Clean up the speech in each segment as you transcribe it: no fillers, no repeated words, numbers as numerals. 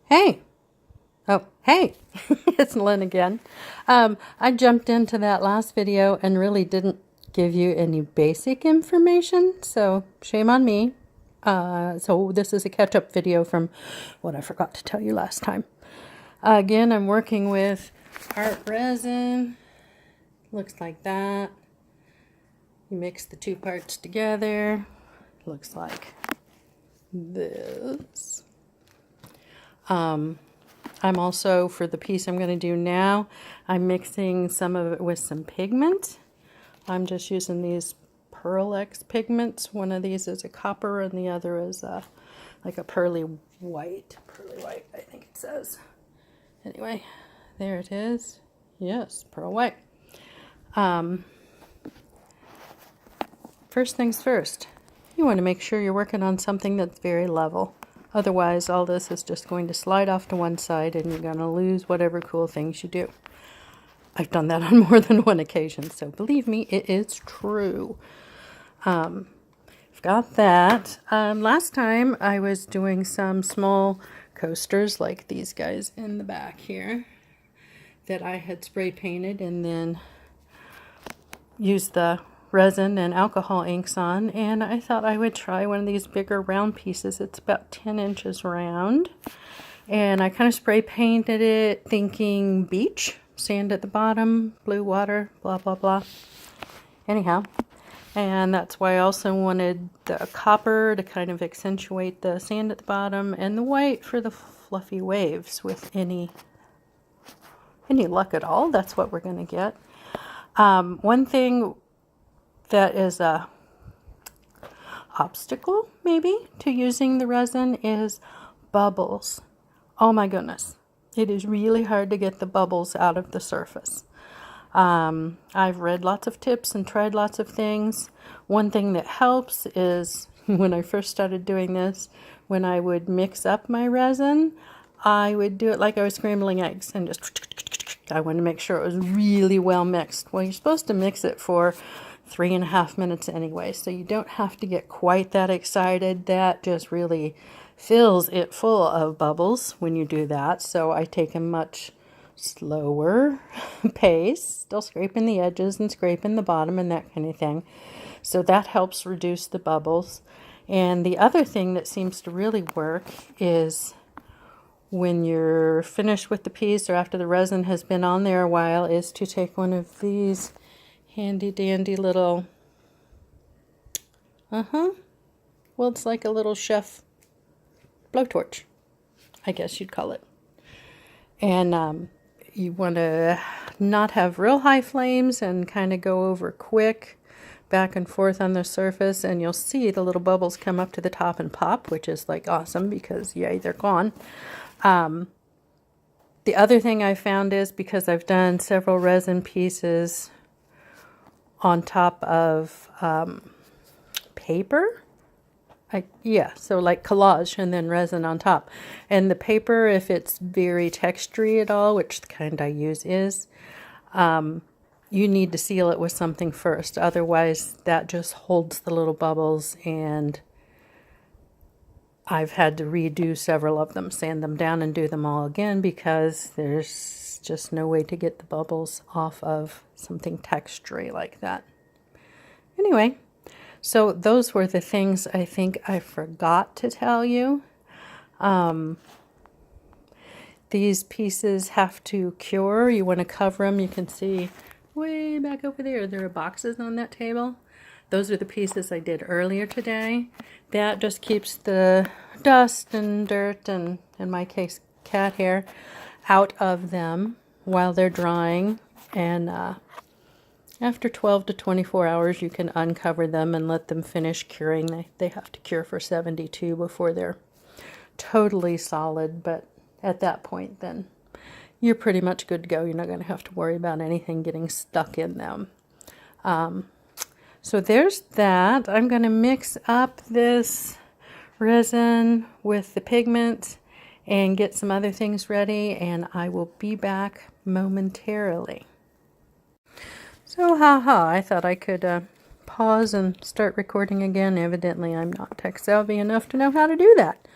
Hey. Oh, hey. It's Lynn again. I jumped into that last video and really didn't give you any basic information, so shame on me. So this is a catch-up video from what I forgot to tell you last time. Again, I'm working with art resin. Looks like that. You mix the two parts together. Looks like this. I'm also, for the piece I'm going to do now, I'm mixing some of it with some pigment. I'm just using these Pearl X pigments. One of these is a copper and the other is like a pearly white. Pearly white, I think it says. Anyway, there it is. Yes, pearl white. First things first, you want to make sure you're working on something that's very level. Otherwise, all this is just going to slide off to one side and you're going to lose whatever cool things you do. I've done that on more than one occasion, so believe me, it is true. I've got that. Last time I was doing some small coasters like these guys in the back here that I had spray painted and then used the resin and alcohol inks on, and I thought I would try one of these bigger round pieces. It's about 10 inches round, and I kind of spray painted it thinking beach, sand at the bottom, blue water, blah blah blah. Anyhow, and that's why I also wanted the copper to kind of accentuate the sand at the bottom and the white for the fluffy waves. With any luck at all, that's what we're going to get. One thing that is a obstacle maybe to using the resin is bubbles. Oh my goodness, it is really hard to get the bubbles out of the surface. I've read lots of tips and tried lots of things. One thing that helps is when I first started doing this, when I would mix up my resin, I would do it like I was scrambling eggs and just I wanted to make sure it was really well mixed. Well, you're supposed to mix it for 3.5 minutes anyway, so you don't have to get quite that excited. That just really fills it full of bubbles when you do that. So I take a much slower pace, still scraping the edges and scraping the bottom and that kind of thing. So that helps reduce the bubbles. And the other thing that seems to really work is when you're finished with the piece or after the resin has been on there a while, is to take one of these handy dandy little, well, it's like a little chef blowtorch, I guess you'd call it. And you want to not have real high flames and kind of go over quick back and forth on the surface, and you'll see the little bubbles come up to the top and pop, which is like awesome because yay, they're gone. The other thing I found is, because I've done several resin pieces on top of paper, so like collage and then resin on top. And the paper, if it's very textury at all, which the kind I use is, you need to seal it with something first. Otherwise, that just holds the little bubbles, and I've had to redo several of them, sand them down and do them all again because there's just no way to get the bubbles off of something textury like that. Anyway, so those were the things I think I forgot to tell you. These pieces have to cure. You want to cover them. You can see way back over there are boxes on that table. Those are the pieces I did earlier today. That just keeps the dust and dirt and, in my case, cat hair out of them while they're drying. And after 12 to 24 hours, you can uncover them and let them finish curing. They have to cure for 72 before they're totally solid. But at that point, then you're pretty much good to go. You're not going to have to worry about anything getting stuck in them. So there's that. I'm going to mix up this resin with the pigment and get some other things ready, and I will be back momentarily. So, I thought I could pause and start recording again. Evidently, I'm not tech savvy enough to know how to do that.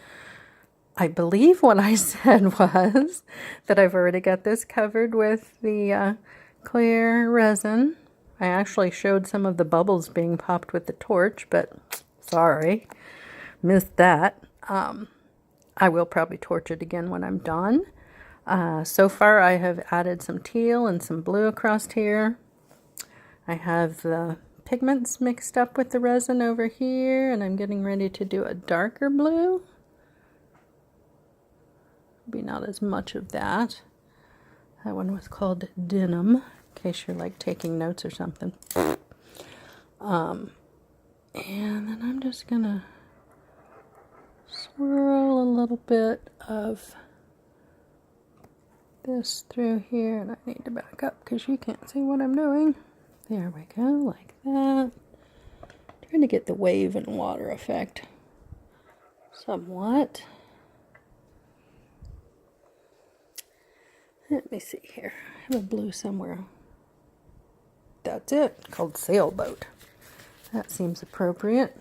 I believe what I said was that I've already got this covered with the clear resin. I actually showed some of the bubbles being popped with the torch, but sorry, missed that. I will probably torch it again when I'm done. So far I have added some teal and some blue across here. I have the pigments mixed up with the resin over here, and I'm getting ready to do a darker blue. Maybe not as much of that. That one was called Denim, in case you're like taking notes or something. And then I'm just gonna swirl a little bit of this through here, and I need to back up because you can't see what I'm doing. There we go, like that. Trying to get the wave and water effect somewhat. Let me see here. I have a blue somewhere. That's it, called Sailboat. That seems appropriate.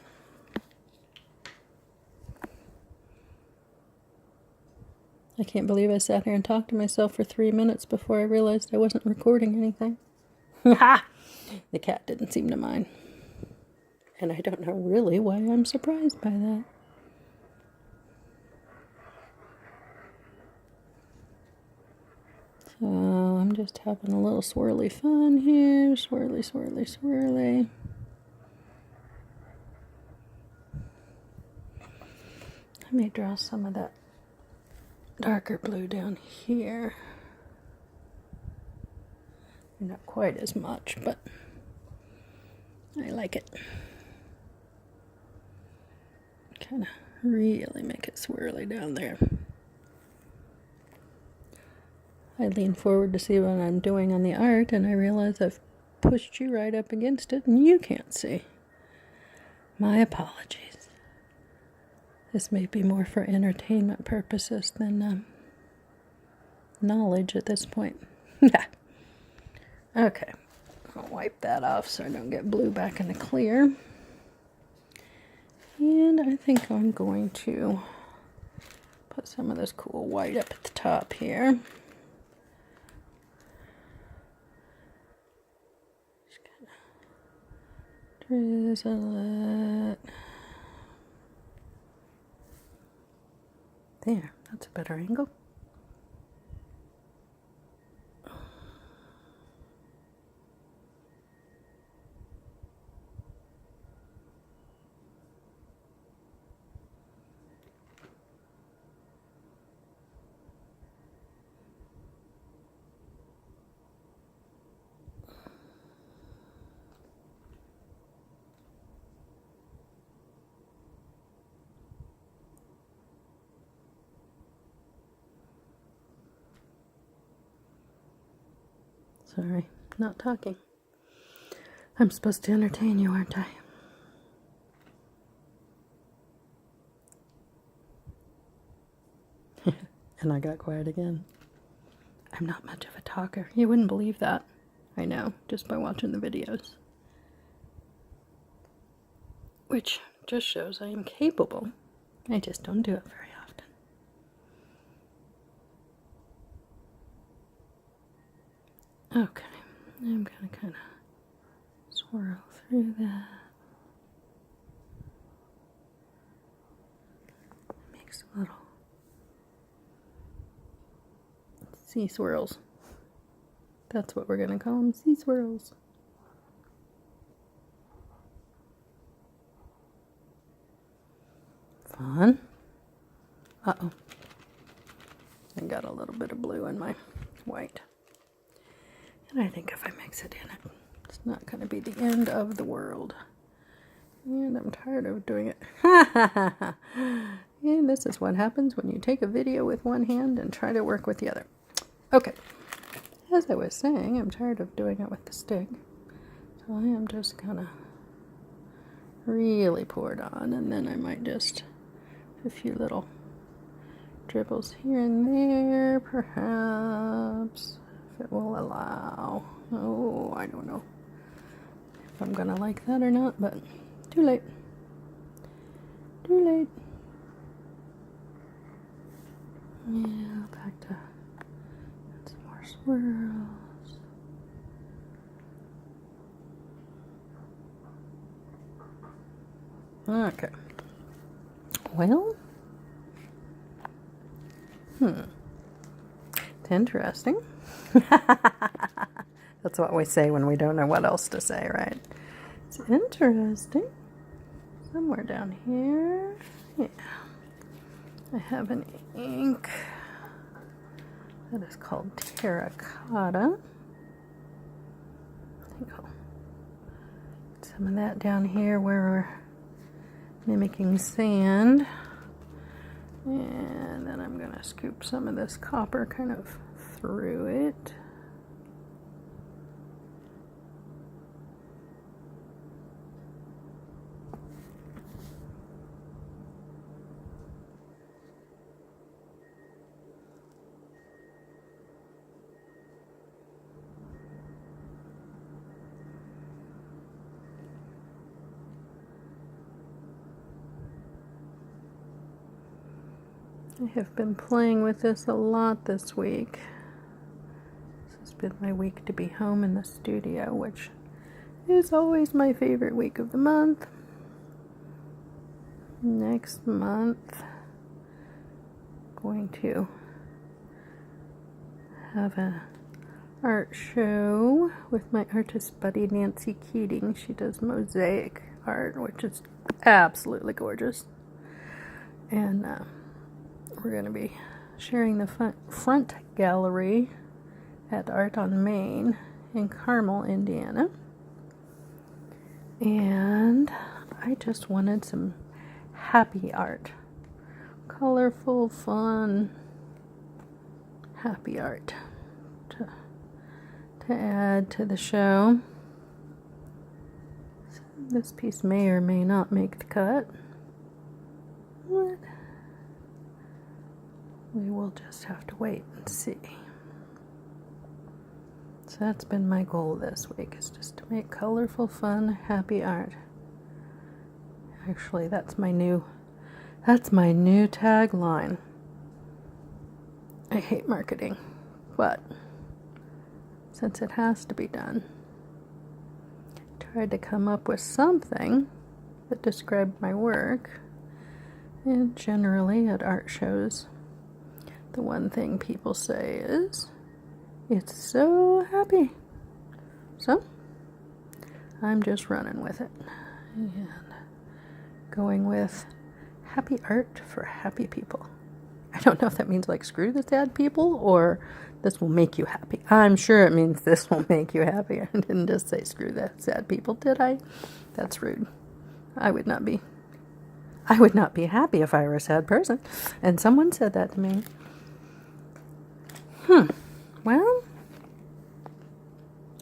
I can't believe I sat here and talked to myself for 3 minutes before I realized I wasn't recording anything. The cat didn't seem to mind. And I don't know really why I'm surprised by that. So I'm just having a little swirly fun here. Swirly, swirly, swirly. Let me draw some of that darker blue down here. Not quite as much, but I like it. Kind of really make it swirly down there. I lean forward to see what I'm doing on the art, and I realize I've pushed you right up against it, and you can't see. My apologies. This may be more for entertainment purposes than knowledge at this point. Okay, I'll wipe that off so I don't get blue back in the clear. And I think I'm going to put some of this cool white up at the top here. Just kind of drizzle it. There, that's a better angle. Sorry, not talking. I'm supposed to entertain you, aren't I? And I got quiet again. I'm not much of a talker. You wouldn't believe that. I know, just by watching the videos. Which just shows I am capable. I just don't do it very often. Okay, I'm gonna kind of swirl through that. Make some little sea swirls. That's what we're gonna call them, sea swirls. Fun. Uh-oh. I got a little bit of blue in my white. And I think if I mix it in, it's not going to be the end of the world. And I'm tired of doing it. And this is what happens when you take a video with one hand and try to work with the other. Okay. As I was saying, I'm tired of doing it with the stick. So I am just going to really pour it on. And then I might just a few little dribbles here and there, perhaps, if it will allow. Oh, I don't know if I'm gonna like that or not, but too late. Too late. Yeah, back to some more swirls. Okay. Well, it's interesting. That's what we say when we don't know what else to say, right? It's interesting. Somewhere down here. Yeah. I have an ink that is called terracotta. I think I'll put some of that down here where we're mimicking sand. And then I'm going to scoop some of this copper kind of through it. I have been playing with this a lot this week. This has been my week to be home in the studio, which is always my favorite week of the month. Next month, I'm going to have an art show with my artist buddy Nancy Keating. She does mosaic art, which is absolutely gorgeous. And we're going to be sharing the front gallery at Art on Main in Carmel, Indiana. And I just wanted some happy art. Colorful, fun, happy art to add to the show. So this piece may or may not make the cut. But we will just have to wait and see. So that's been my goal this week, is just to make colorful, fun, happy art. Actually, that's my new tagline. I hate marketing, but since it has to be done, I tried to come up with something that described my work. And generally at art shows, the one thing people say is, "It's so happy." So, I'm just running with it. And going with happy art for happy people. I don't know if that means like screw the sad people or this will make you happy. I'm sure it means this will make you happy. I didn't just say screw the sad people, did I? That's rude. I would not be happy if I were a sad person. And someone said that to me. Well,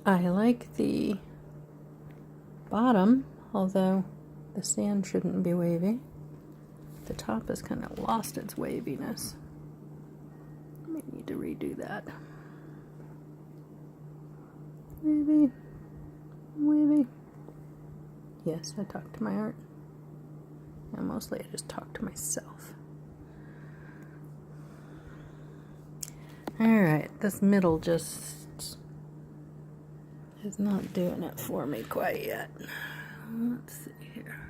I like the bottom, although the sand shouldn't be wavy. The top has kind of lost its waviness. May need to redo that. Wavy. Yes, I talk to my art. And mostly I just talk to myself. Alright, this middle just is not doing it for me quite yet. Let's see here.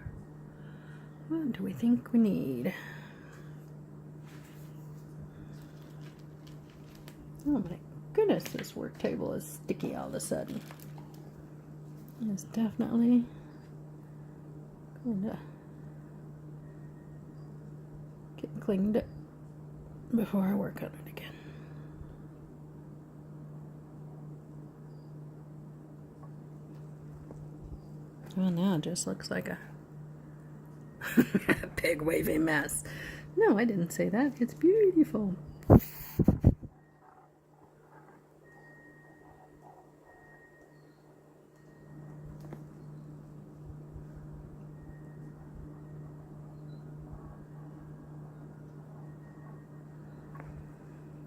What do we think we need? Oh my goodness, this work table is sticky all of a sudden. It's definitely going to get cleaned up before I work on it again. Well, now it just looks like a big wavy mess. No, I didn't say that. It's beautiful.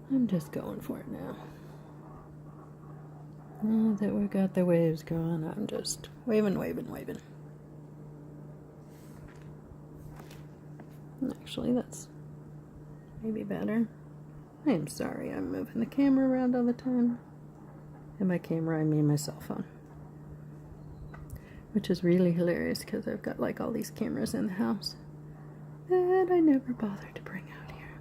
I'm just going for it now. Now that we've got the waves going, I'm just waving. Actually, that's maybe better. I am sorry I'm moving the camera around all the time. And by camera, I mean my cell phone. Which is really hilarious because I've got like all these cameras in the house that I never bothered to bring out here.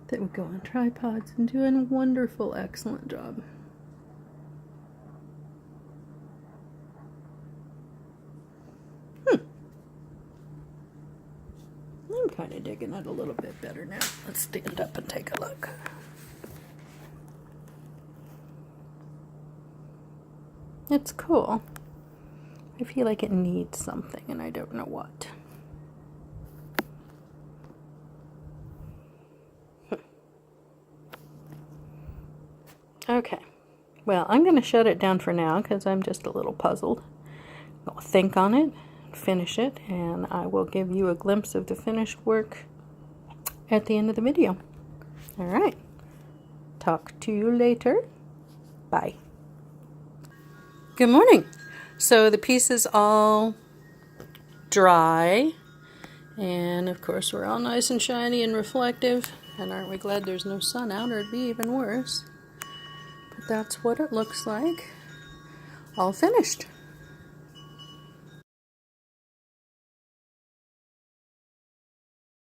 That would go on tripods and do a wonderful, excellent job. I'm kind of digging it a little bit better now. Let's stand up and take a look. It's cool. I feel like it needs something and I don't know what. Okay, well, I'm going to shut it down for now because I'm just a little puzzled. I'll think on it, finish it, and I will give you a glimpse of the finished work at the end of the video. All right, talk to you later. Bye. Good morning. So the piece is all dry, and of course we're all nice and shiny and reflective, and aren't we glad there's no sun out, or it'd be even worse. But that's what it looks like, all finished.